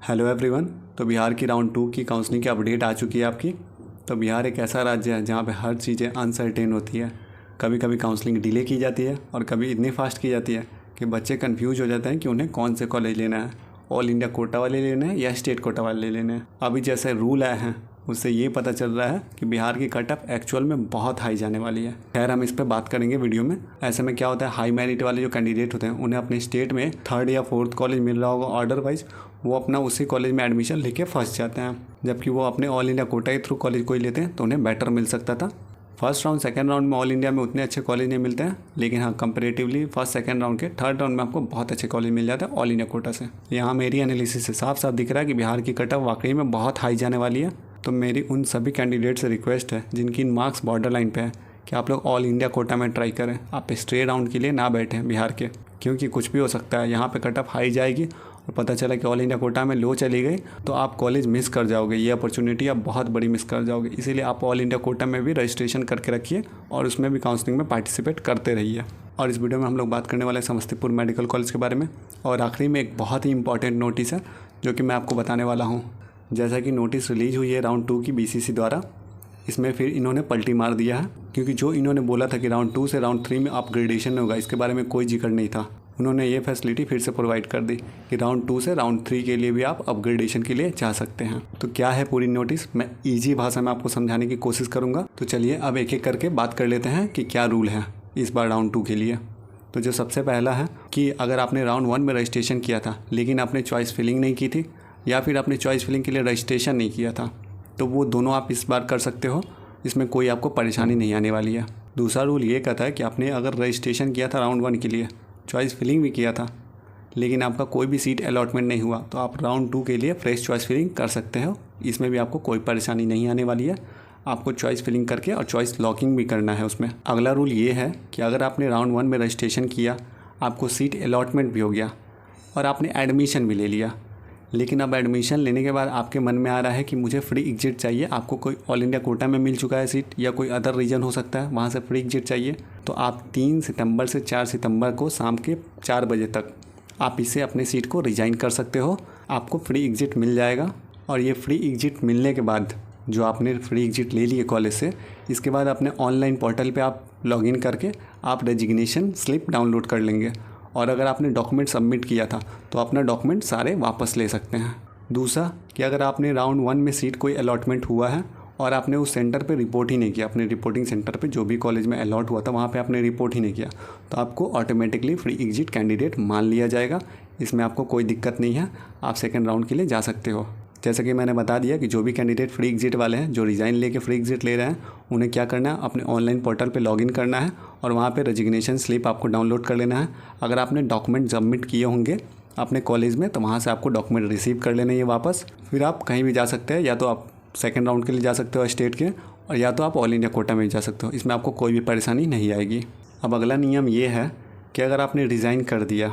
Hello everyone. तो बिहार की round 2 की काउंसलिंग की अपडेट आ चुकी है आपकी। तो बिहार एक ऐसा राज्य है जहाँ पे हर चीज़ें अनसर्टेन होती है। कभी कभी काउंसलिंग डिले की जाती है और कभी इतनी फास्ट की जाती है कि बच्चे कंफ्यूज हो जाते हैं कि उन्हें कौन से कॉलेज लेना है, ऑल इंडिया कोटा वाले लेने हैं या स्टेट कोटा वाले लेने हैं। अभी जैसे रूल आए हैं उससे ये पता चल रहा है कि बिहार की कट ऑफ एक्चुअल में बहुत हाई जाने वाली है। खैर हम इस पर बात करेंगे वीडियो में। ऐसे में क्या होता है, हाई मेरिट वाले जो कैंडिडेट होते हैं उन्हें अपने स्टेट में 3rd या 4th कॉलेज मिल रहा होगा ऑर्डर वाइज, वो अपना उसी कॉलेज में एडमिशन लेके फंस जाते हैं। जबकि वो अपने ऑल इंडिया कोटा के थ्रू कॉलेज कोई लेते हैं तो उन्हें बेटर मिल सकता था। फर्स्ट राउंड सेकंड राउंड में ऑल इंडिया में उतने अच्छे कॉलेज नहीं मिलते हैं, लेकिन हाँ कंपेरेटिवली फर्स्ट सेकंड राउंड के थर्ड राउंड में आपको बहुत अच्छे कॉलेज मिल जाते हैं ऑल इंडिया कोटा से। यहाँ मेरी एनालिसिस से साफ साफ दिख रहा है कि बिहार की कट ऑफ वाकई में बहुत हाई जाने वाली है। तो मेरी उन सभी कैंडिडेट से रिक्वेस्ट है जिनकी मार्क्स बॉर्डर लाइन पे है कि आप लोग ऑल इंडिया कोटा में ट्राई करें। आप स्ट्रेट राउंड के लिए ना बैठें बिहार के, क्योंकि कुछ भी हो सकता है। यहाँ पे कट ऑफ हाई जाएगी और पता चला कि ऑल इंडिया कोटा में लो चली गई तो आप कॉलेज मिस कर जाओगे। ये अपॉर्चुनिटी आप बहुत बड़ी मिस कर जाओगे। इसीलिए आप ऑल इंडिया कोटा में भी रजिस्ट्रेशन करके रखिए और उसमें भी काउंसलिंग में पार्टिसिपेट करते रहिए। और इस वीडियो में हम लोग बात करने वाले हैं समस्तीपुर मेडिकल कॉलेज के बारे में। और आखिरी में एक बहुत ही इंपॉर्टेंट नोटिस है जो कि मैं आपको बताने वाला हूँ। जैसा कि नोटिस रिलीज हुई है राउंड 2 की BCC द्वारा, इसमें फिर इन्होंने पलटी मार दिया है, क्योंकि जो इन्होंने बोला था कि राउंड 2 से राउंड 3 में अपग्रेडेशन होगा, इसके बारे में कोई जिक्र नहीं था। उन्होंने ये फैसिलिटी फिर से प्रोवाइड कर दी कि राउंड 2 से राउंड 3 के लिए भी आप अपग्रेडेशन के लिए जा सकते हैं। तो क्या है पूरी नोटिस, मैं ईजी भाषा में आपको समझाने की कोशिश करूँगा। तो चलिए अब एक एक करके बात कर लेते हैं कि क्या रूल है इस बार राउंड 2 के लिए। तो जो सबसे पहला है कि अगर आपने राउंड 1 में रजिस्ट्रेशन किया था लेकिन आपने चॉइस फिलिंग नहीं की थी, या फिर आपने चॉइस फिलिंग के लिए रजिस्ट्रेशन नहीं किया था, तो वो दोनों आप इस बार कर सकते हो। इसमें कोई आपको परेशानी नहीं आने वाली है। दूसरा रूल ये कहता है कि आपने अगर रजिस्ट्रेशन किया था राउंड 1 के लिए, चॉइस फिलिंग भी किया था, लेकिन आपका कोई भी सीट अलॉटमेंट नहीं हुआ, तो आप राउंड 2 के लिए फ्रेश चॉइस फिलिंग कर सकते हो। इसमें भी आपको कोई परेशानी नहीं आने वाली है। आपको चॉइस फिलिंग करके और चॉइस लॉकिंग भी करना है उसमें। अगला रूल ये है कि अगर आपने राउंड 1 में रजिस्ट्रेशन किया, आपको सीट अलॉटमेंट भी हो गया और आपने एडमिशन भी ले लिया, लेकिन अब एडमिशन लेने के बाद आपके मन में आ रहा है कि मुझे फ्री एग्जिट चाहिए। आपको कोई ऑल इंडिया कोटा में मिल चुका है सीट या कोई अदर रीजन हो सकता है, वहाँ से फ्री एग्जिट चाहिए, तो आप 3 सितंबर से 4 सितंबर को शाम के 4 बजे तक आप इसे अपने सीट को रिजाइन कर सकते हो। आपको फ्री एग्जिट मिल जाएगा। और ये फ्री एग्जिट मिलने के बाद जो आपने फ्री एग्जिट ले लिए कॉलेज से, इसके बाद अपने ऑनलाइन पोर्टल पे आप लॉगिन करके आप रेजिग्नेशन स्लिप डाउनलोड कर लेंगे। और अगर आपने डॉक्यूमेंट सबमिट किया था तो अपना डॉक्यूमेंट सारे वापस ले सकते हैं। दूसरा कि अगर आपने राउंड 1 में सीट कोई अलॉटमेंट हुआ है और आपने उस सेंटर पे रिपोर्ट ही नहीं किया, अपने रिपोर्टिंग सेंटर पे जो भी कॉलेज में अलॉट हुआ था वहाँ पे आपने रिपोर्ट ही नहीं किया, तो आपको ऑटोमेटिकली फ्री एग्जिट कैंडिडेट मान लिया जाएगा। इसमें आपको कोई दिक्कत नहीं है, आप सेकेंड राउंड के लिए जा सकते हो। जैसा कि मैंने बता दिया कि जो भी कैंडिडेट फ्री एग्जिट वाले हैं, जो रिज़ाइन लेके फ्री एग्जिट ले रहे हैं, उन्हें क्या करना है, अपने ऑनलाइन पोर्टल पे लॉगिन करना है और वहाँ पे रेजिग्नेशन स्लिप आपको डाउनलोड कर लेना है। अगर आपने डॉक्यूमेंट सबमिट किए होंगे अपने कॉलेज में तो वहाँ से आपको डॉक्यूमेंट रिसीव कर लेना है वापस। फिर आप कहीं भी जा सकते हैं, या तो आप सेकेंड राउंड के लिए जा सकते हो स्टेट के, और या तो आप ऑल इंडिया कोटा में जा सकते हो। इसमें आपको कोई भी परेशानी नहीं आएगी। अब अगला नियम ये है कि अगर आपने रिज़ाइन कर दिया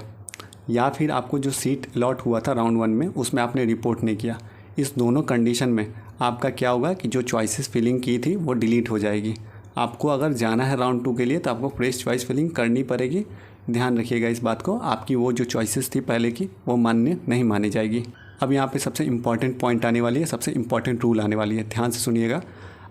या फिर आपको जो सीट अलॉट हुआ था राउंड 1 में उसमें आपने रिपोर्ट नहीं किया, इस दोनों कंडीशन में आपका क्या होगा कि जो चॉइसेस फिलिंग की थी वो डिलीट हो जाएगी। आपको अगर जाना है राउंड 2 के लिए तो आपको फ्रेश चॉइस फिलिंग करनी पड़ेगी। ध्यान रखिएगा इस बात को, आपकी वो जो चॉइसेस थी पहले की वो मान्य नहीं मानी जाएगी। अब यहाँ पे सबसे इंपॉर्टेंट पॉइंट आने वाली है, सबसे इंपॉर्टेंट रूल आने वाली है, ध्यान से सुनिएगा।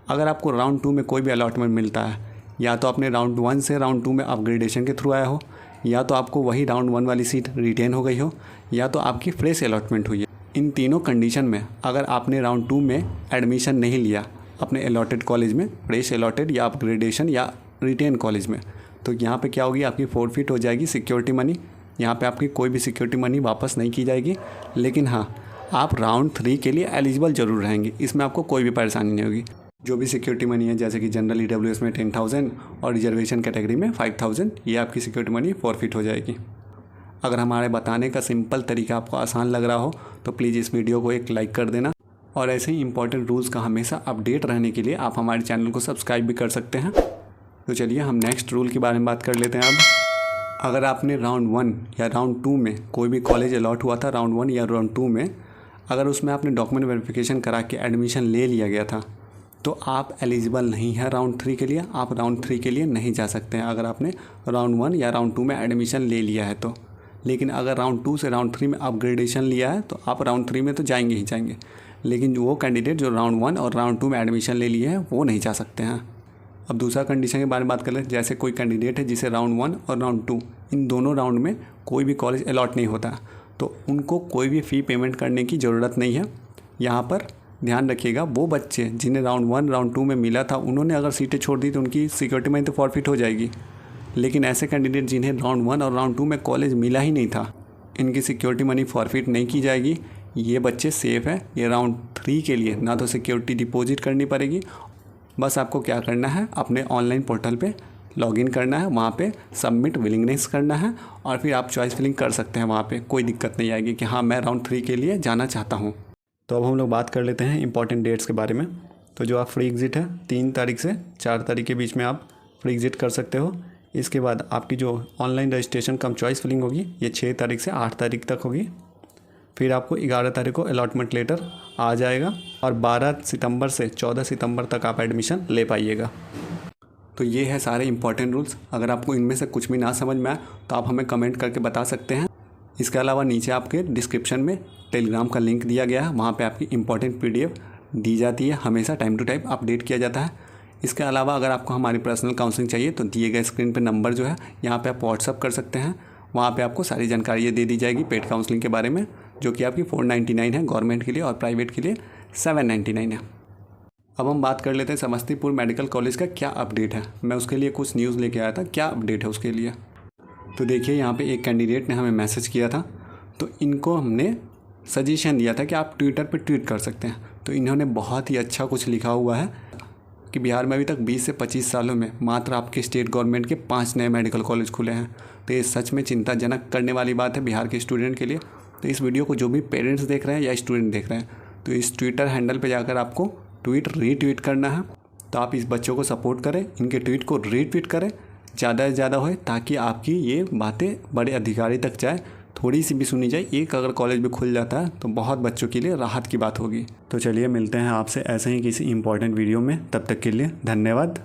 अगर आपको राउंड 2 में कोई भी अलॉटमेंट मिलता है, या तो आपने राउंड 1 से राउंड 2 में अपग्रेडेशन के थ्रू आया हो, या तो आपको वही राउंड 1 वाली सीट रिटेन हो गई हो, या तो आपकी फ्रेश अलॉटमेंट हुई है, इन तीनों कंडीशन में अगर आपने राउंड 2 में एडमिशन नहीं लिया अपने अलॉटेड कॉलेज में, फ्रेश अलॉटेड या अपग्रेडेशन या रिटेन कॉलेज में, तो यहाँ पे क्या होगी, आपकी फोरफिट हो जाएगी सिक्योरिटी मनी। यहाँ पे आपकी कोई भी सिक्योरिटी मनी वापस नहीं की जाएगी। लेकिन हाँ, आप राउंड 3 के लिए एलिजिबल ज़रूर रहेंगे, इसमें आपको कोई भी परेशानी नहीं होगी। जो भी सिक्योरिटी मनी है, जैसे कि जनरल EWS में 10,000 और रिजर्वेशन कैटेगरी में 5,000, ये आपकी सिक्योरिटी मनी फोरफिट हो जाएगी। अगर हमारे बताने का सिंपल तरीका आपको आसान लग रहा हो तो प्लीज़ इस वीडियो को एक लाइक कर देना। और ऐसे ही इंपॉर्टेंट रूल्स का हमेशा अपडेट रहने के लिए आप हमारे चैनल को सब्सक्राइब भी कर सकते हैं। तो चलिए हम नेक्स्ट रूल के बारे में बात कर लेते हैं। अब अगर आपने राउंड 1 या राउंड 2 में कोई भी कॉलेज अलॉट हुआ था राउंड 1 या राउंड 2 में, अगर उसमें आपने डॉक्यूमेंट वेरिफिकेशन करा के एडमिशन ले लिया गया था, तो आप एलिजिबल नहीं है राउंड 3 के लिए। आप राउंड 3 के लिए नहीं जा सकते हैं अगर आपने राउंड 1 या राउंड 2 में एडमिशन ले लिया है तो। लेकिन अगर राउंड 2 से राउंड 3 में अपग्रेडेशन लिया है तो आप राउंड 3 में तो जाएंगे ही जाएंगे, लेकिन वो कैंडिडेट जो राउंड 1 और राउंड 2 में एडमिशन ले लिए हैं वो नहीं जा सकते हैं। अब दूसरा कंडीशन के बारे में बात कर ले, जैसे कोई कैंडिडेट है जिसे राउंड 1 और राउंड 2 इन दोनों राउंड में कोई भी कॉलेज अलॉट नहीं होता, तो उनको कोई भी फ़ी पेमेंट करने की ज़रूरत नहीं है। यहाँ पर ध्यान रखिएगा, वो बच्चे जिन्हें राउंड 1 राउंड 2 में मिला था उन्होंने अगर सीटें छोड़ दी तो उनकी सिक्योरिटी मनी तो फॉरफिट हो जाएगी, लेकिन ऐसे कैंडिडेट जिन्हें राउंड 1 और राउंड 2 में कॉलेज मिला ही नहीं था, इनकी सिक्योरिटी मनी फॉरफिट नहीं की जाएगी। ये बच्चे सेफ़ हैं। ये राउंड 3 के लिए ना तो सिक्योरिटी डिपॉजिट करनी पड़ेगी, बस आपको क्या करना है, अपने ऑनलाइन पोर्टल पे लॉगिन करना है, वहाँ पे सबमिट विलिंगनेस करना है और फिर आप चॉइस फिलिंग कर सकते हैं। वहाँ पे कोई दिक्कत नहीं आएगी कि हाँ मैं राउंड 3 के लिए जाना चाहता हूँ। तो अब हम लोग बात कर लेते हैं इंपॉर्टेंट डेट्स के बारे में। तो जो आप फ्री एग्ज़िट है 3 तारीख से 4 तारीख के बीच में आप फ्री एग्ज़िट कर सकते हो। इसके बाद आपकी जो ऑनलाइन रजिस्ट्रेशन कम चॉइस फिलिंग होगी ये 6 तारीख से 8 तारीख तक होगी। फिर आपको 11 तारीख को अलॉटमेंट लेटर आ जाएगा और 12 सितंबर से 14 सितंबर तक आप एडमिशन ले पाइएगा। तो ये है सारे इंपॉर्टेंट रूल्स। अगर आपको इनमें से कुछ भी ना समझ में आए तो आप हमें कमेंट करके बता सकते हैं। इसके अलावा नीचे आपके डिस्क्रिप्शन में टेलीग्राम का लिंक दिया गया है, वहाँ पे आपकी इंपॉर्टेंट PDF दी जाती है, हमेशा टाइम टू टाइम अपडेट किया जाता है। इसके अलावा अगर आपको हमारी पर्सनल काउंसलिंग चाहिए तो दिए गए स्क्रीन पे नंबर जो है यहाँ पे आप व्हाट्सअप कर सकते हैं, वहाँ पे आपको सारी जानकारी दे दी जाएगी पेड काउंसलिंग के बारे में, जो कि आपकी 499 है गवर्नमेंट के लिए और प्राइवेट के लिए 799 है। अब हम बात कर लेते हैं समस्तीपुर मेडिकल कॉलेज का क्या अपडेट है। मैं उसके लिए कुछ न्यूज़ लेके आया था, क्या अपडेट है उसके लिए। तो देखिए यहाँ पे एक कैंडिडेट ने हमें मैसेज किया था, तो इनको हमने सजेशन दिया था कि आप ट्विटर पे ट्वीट कर सकते हैं। तो इन्होंने बहुत ही अच्छा कुछ लिखा हुआ है कि बिहार में अभी तक 20 से 25 सालों में मात्र आपके स्टेट गवर्नमेंट के 5 नए मेडिकल कॉलेज खुले हैं। तो ये सच में चिंताजनक करने वाली बात है बिहार के स्टूडेंट के लिए। तो इस वीडियो को जो भी पेरेंट्स देख रहे हैं या स्टूडेंट देख रहे हैं, तो इस ट्विटर हैंडल पे जाकर आपको ट्वीट रीट्वीट करना है। तो आप इस बच्चों को सपोर्ट करें, इनके ट्वीट को रीट्वीट करें ज़्यादा से ज़्यादा होए, ताकि आपकी ये बातें बड़े अधिकारी तक जाए, थोड़ी सी भी सुनी जाए। एक अगर कॉलेज भी खुल जाता है तो बहुत बच्चों के लिए राहत की बात होगी। तो चलिए मिलते हैं आपसे ऐसे ही किसी इंपॉर्टेंट वीडियो में, तब तक के लिए धन्यवाद।